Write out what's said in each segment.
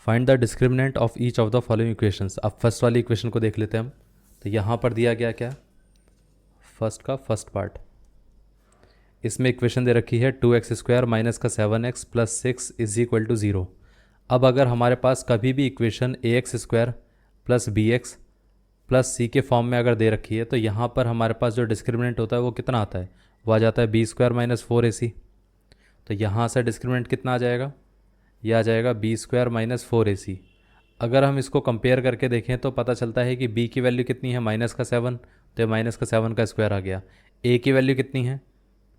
Find the discriminant of each of the following equations. अब first वाली equation को देख लेते हैं हम। तो यहाँ पर दिया गया क्या, फर्स्ट का फर्स्ट पार्ट, इसमें इक्वेशन दे रखी है 2x² माइनस का 7x plus 6 is equal to 0। अब अगर हमारे पास कभी भी equation ax² plus bx plus c के फॉर्म में अगर दे रखी है तो यहाँ पर हमारे पास जो डिस्क्रिमिनेंट होता है वो कितना आता है, वो आ जाता है b² माइनस 4ac। तो यहाँ से डिस्क्रिमिनेंट कितना आ जाएगा, ये आ जाएगा b² माइनस 4ac। अगर हम इसको कंपेयर करके देखें तो पता चलता है कि b की वैल्यू कितनी है, माइनस का 7, तो ये माइनस का 7 का स्क्वायर आ गया। a की वैल्यू कितनी है,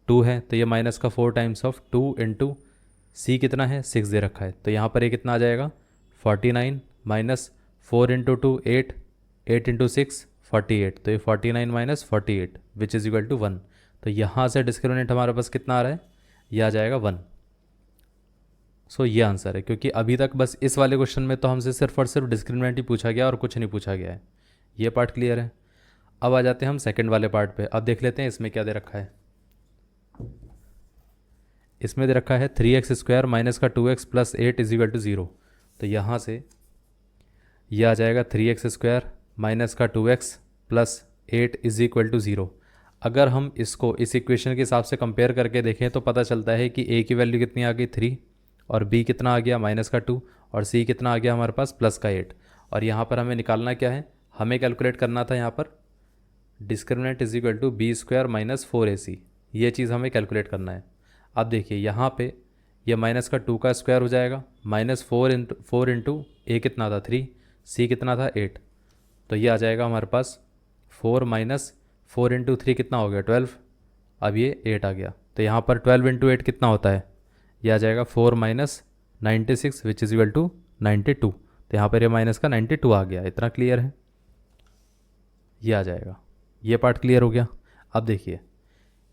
2 है, तो ये माइनस का 4 टाइम्स ऑफ 2 इंटू सी कितना है, 6 दे रखा है, तो यहाँ पर ये कितना आ जाएगा 49 माइनस 4 इंटू 2 8, 8 इंटू 6 48, तो ये 49 minus 48 which is equal to 1। तो यहाँ से डिस्क्रिमिनेंट हमारे पास कितना आ रहा है, ये आ जाएगा 1। सो ये आंसर है, क्योंकि अभी तक बस इस वाले क्वेश्चन में तो हमसे सिर्फ और सिर्फ डिस्क्रिमिनेंट ही पूछा गया और कुछ नहीं पूछा गया है। ये पार्ट क्लियर है। अब आ जाते हैं हम सेकंड वाले पार्ट पे। अब देख लेते हैं इसमें क्या दे रखा है। इसमें दे रखा है 3x² माइनस का 2x plus 8 is equal to 0। तो यहाँ से ये आ जाएगा 3x² माइनस का 2x plus 8 is equal to 0। अगर हम इसको इस इक्वेशन के हिसाब से कंपेयर करके देखें तो पता चलता है कि a की वैल्यू कितनी आ गई 3 और b कितना आ गया माइनस का 2 और c कितना आ गया हमारे पास प्लस का 8। और यहाँ पर हमें निकालना क्या है, हमें कैलकुलेट करना था यहाँ पर discriminant is equal to b² minus 4ac। ये चीज़ हमें कैलकुलेट करना है। अब देखिए यहाँ पे ये माइनस का 2 का स्क्वायर हो जाएगा, माइनस 4 इंटू a कितना था 3, c कितना था 8, तो ये आ जाएगा हमारे पास 4 माइनस 4 इंटू 3 कितना हो गया 12। अब ये 8 आ गया, तो यहाँ पर 12 इंटू 8 कितना होता है, ये आ जाएगा 4 minus 96 which is equal to 92। तो यहाँ पर ये माइनस का 92 आ गया। इतना क्लियर है, ये आ जाएगा। ये पार्ट क्लियर हो गया। अब देखिए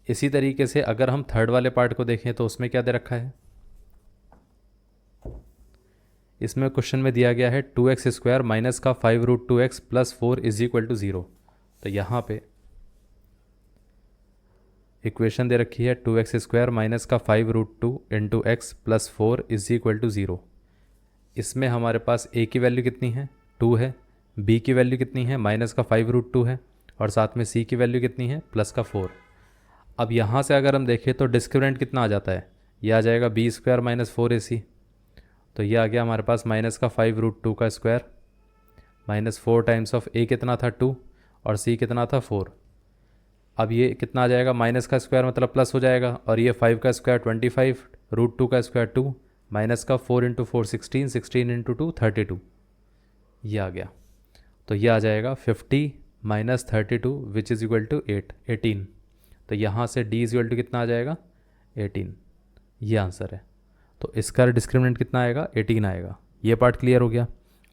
इसी तरीके से अगर हम थर्ड वाले पार्ट को देखें तो उसमें क्या दे रखा है। इसमें क्वेश्चन में दिया गया है 2x² माइनस का 5√2x plus 4 is equal to 0। तो यहाँ पे इक्वेशन दे रखी है 2x² माइनस का 5√2 into x plus 4 is equal to 0। इसमें हमारे पास a की वैल्यू कितनी है 2 है, b की वैल्यू कितनी है माइनस का 5√2 है और साथ में c की वैल्यू कितनी है प्लस का 4। अब यहाँ से अगर हम देखें तो डिस्क्रिमिनेंट कितना आ जाता है, ये आ जाएगा b² माइनस 4ac। तो ये आ गया हमारे पास माइनस का 5√2 का square minus 4 times of a कितना था 2 और c कितना था 4। अब ये कितना आ जाएगा, माइनस का स्क्वायर मतलब प्लस हो जाएगा, और ये 5 का स्क्वायर 25, √2 का स्क्वायर 2, माइनस का 4 इंटू 4 16, 16 इंटू 2 32, ये आ गया। तो ये आ जाएगा 50 minus 32 which is equal to 18। तो यहाँ से d इज इक्वल टू कितना आ जाएगा 18। ये आंसर है। तो इसका डिस्क्रिमिनेंट कितना आएगा 18 आएगा। ये पार्ट क्लियर हो गया।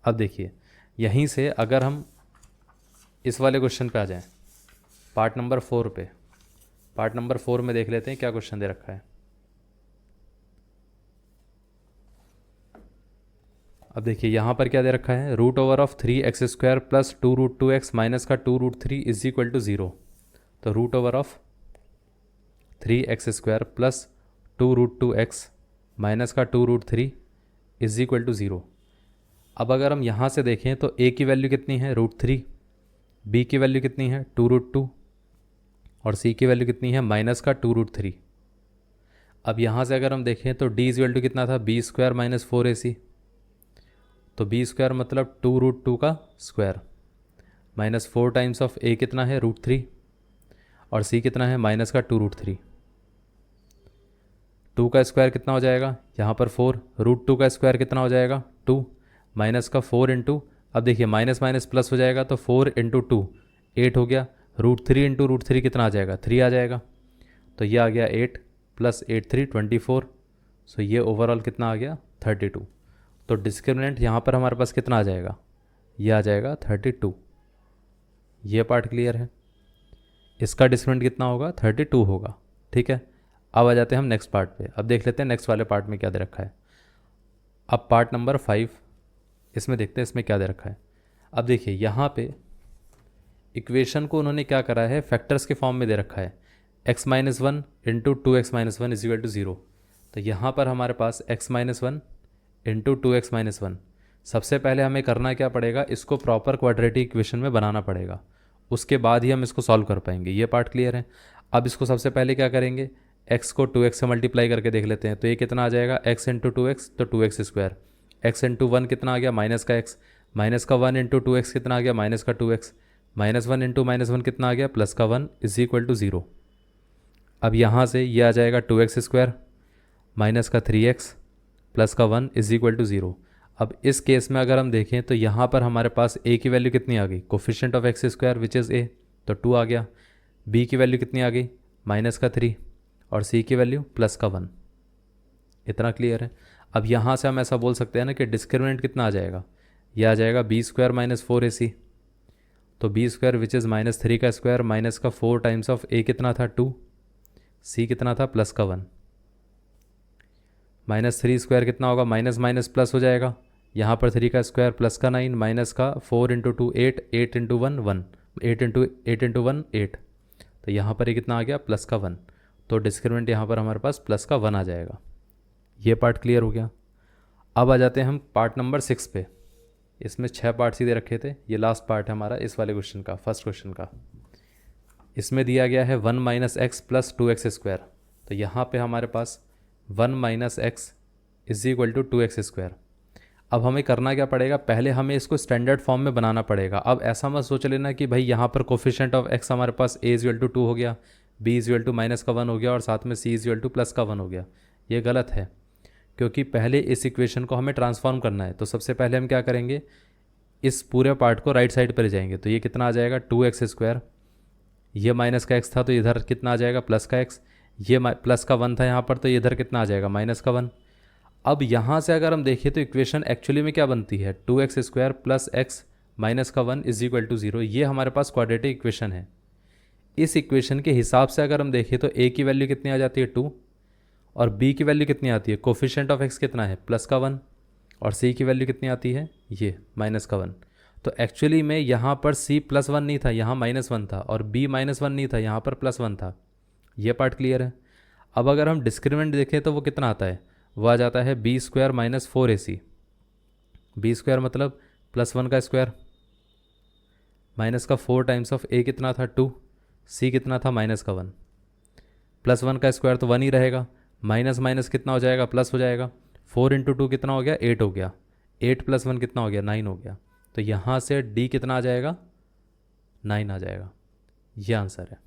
अब देखिए यहीं से अगर हम इस वाले क्वेश्चन पे आ जाएं, पार्ट नंबर 4 पे, पार्ट नंबर 4 में देख लेते हैं क्या क्वेश्चन दे रखा है। अब देखिए यहाँ पर क्या दे रखा है, √3x² प्लस 2√2x माइनस का 2√3 इज इक्वल टू 0। तो √3x² प्लस 2√2x माइनस का 2√3 इज इक्वल टू 0। अब अगर हम यहाँ से देखें तो a की वैल्यू कितनी है √3, b की वैल्यू कितनी है 2√2 और c की वैल्यू कितनी है माइनस का 2√3। अब यहाँ से अगर हम देखें तो d इज इक्वल टू कितना था b² माइनस 4ac। तो b² मतलब 2√2 का square minus 4 times of a कितना है √3 और c कितना है माइनस का 2√3। 2 का स्क्वायर कितना हो जाएगा यहाँ पर 4, √2 का स्क्वायर कितना हो जाएगा 2 माइनस का 4 इंटू, अब देखिए माइनस माइनस प्लस हो जाएगा तो 4 इंटू 2 8 हो गया, √3 इंटू √3 कितना आ जाएगा 3 आ जाएगा। तो ये आ गया 8 प्लस 8 3 24। सो ये ओवरऑल कितना आ गया 32। तो डिस्क्रिमिनेंट यहाँ पर हमारे पास कितना आ जाएगा, ये आ जाएगा 32। ये पार्ट क्लियर है। इसका डिस्क्रिमिनेंट कितना होगा 32 होगा। ठीक है। अब आ जाते हैं हम नेक्स्ट पार्ट पे। अब देख लेते हैं नेक्स्ट वाले पार्ट में क्या दे रखा है। अब पार्ट नंबर 5, इसमें देखते हैं इसमें क्या दे रखा है। अब देखिए यहाँ पे इक्वेशन को उन्होंने क्या करा है, फैक्टर्स के फॉर्म में दे रखा है x-1 into 2x-1 is equal to 0। तो यहाँ पर हमारे पास x-1 इंटू 2x-1, सबसे पहले हमें करना क्या पड़ेगा, इसको प्रॉपर क्वाड्रेटिक इक्वेशन में बनाना पड़ेगा, उसके बाद ही हम इसको सॉल्व कर पाएंगे। ये पार्ट क्लियर है। अब इसको सबसे पहले क्या करेंगे, x को 2x से मल्टीप्लाई करके देख लेते हैं। तो ये कितना आ जाएगा, x इंटू 2x तो 2x स्क्वायर, x इंटू 1 कितना आ गया, माइनस का x, माइनस का 1 इंटू 2x कितना आ गया, माइनस का 2x, माइनस 1 इंटू माइनस 1 कितना आ गया, प्लस का 1 इज इक्वल टू 0। अब यहाँ से ये आ जाएगा 2x स्क्वायर माइनस का 3x प्लस का 1 इज इक्वल टू 0। अब इस केस में अगर हम देखें तो यहाँ पर हमारे पास a की वैल्यू कितनी आ गई, coefficient of x square which is a, तो 2 आ गया। b की वैल्यू कितनी आ गई, माइनस का 3, और c की वैल्यू प्लस का 1। इतना क्लियर है। अब यहाँ से हम ऐसा बोल सकते हैं ना कि डिस्क्रिमिनेंट कितना आ जाएगा, यह आ जाएगा b स्क्वायर माइनस 4ac, तो b square which is minus 3 का स्क्वायर माइनस का 4 टाइम्स ऑफ a कितना था 2, c कितना था प्लस का 1, माइनस 3 स्क्वायर कितना होगा, माइनस माइनस प्लस हो जाएगा, यहाँ पर 3 का स्क्वायर प्लस का 9 माइनस का 4 इंटू 2 8, 8 इंटू 1 1, 8 इंटू 1 8, तो यहाँ पर ये कितना आ गया, प्लस का 1। तो डिस्क्रिमिनेंट यहाँ पर हमारे पास प्लस का 1 आ जाएगा। ये पार्ट क्लियर हो गया। अब आ जाते हैं हम पार्ट नंबर 6 पे। इसमें 6 पार्ट सीधे रखे थे, ये लास्ट पार्ट है हमारा इस वाले क्वेश्चन का, फर्स्ट क्वेश्चन का। इसमें दिया गया है 1 minus x plus 2x square, तो यहाँ पे हमारे पास 1 minus x is equal to 2x square. अब हमें करना क्या पड़ेगा, पहले हमें इसको स्टैंडर्ड फॉर्म में बनाना पड़ेगा। अब ऐसा मत सोच लेना कि भाई यहाँ पर कोफिशिएंट ऑफ x हमारे पास a इज इक्वल टू 2 हो गया, b is equal to minus का 1 हो गया और साथ में c is equal to plus का 1 हो गया। ये गलत है, क्योंकि पहले इस इक्वेशन को हमें ट्रांसफॉर्म करना है। तो सबसे पहले हम क्या करेंगे, इस पूरे पार्ट को राइट साइड पर ले जाएंगे। तो ये कितना आ जाएगा, 2x स्क्वायर, ये माइनस का x था तो इधर कितना आ जाएगा, प्लस का x, ये प्लस का 1 था यहाँ पर तो इधर कितना आ जाएगा, माइनस का 1। अब यहाँ से अगर हम देखें तो इक्वेशन एक्चुअली में क्या बनती है, 2x square plus x minus का 1 इज इक्वल टू 0। ये हमारे पास क्वाड्रेटिक इक्वेशन है। इस इक्वेशन के हिसाब से अगर हम देखें तो a की वैल्यू कितनी आ जाती है 2, और b की वैल्यू कितनी आती है, कोफिशिएंट ऑफ x कितना है, प्लस का 1, और c की वैल्यू कितनी आती है, ये माइनस का 1। तो एक्चुअली में यहाँ पर c प्लस 1 नहीं था, यहाँ माइनस 1 था, और b माइनस 1 नहीं था, यहाँ पर प्लस 1 था। ये पार्ट क्लियर है। अब अगर हम डिस्क्रिमिनेंट देखें तो वो कितना आता है, वो आ जाता है b square minus 4ac। b square मतलब प्लस 1 का स्क्वायर माइनस का 4 टाइम्स ऑफ a कितना था 2, c कितना था माइनस का 1, प्लस 1 का स्क्वायर तो 1 ही रहेगा, माइनस माइनस कितना हो जाएगा, प्लस हो जाएगा। 4 इंटू 2 कितना हो गया, 8 हो गया, 8 प्लस 1 कितना हो गया, 9 हो गया। तो यहाँ से d कितना आ जाएगा, 9 आ जाएगा। ये आंसर है।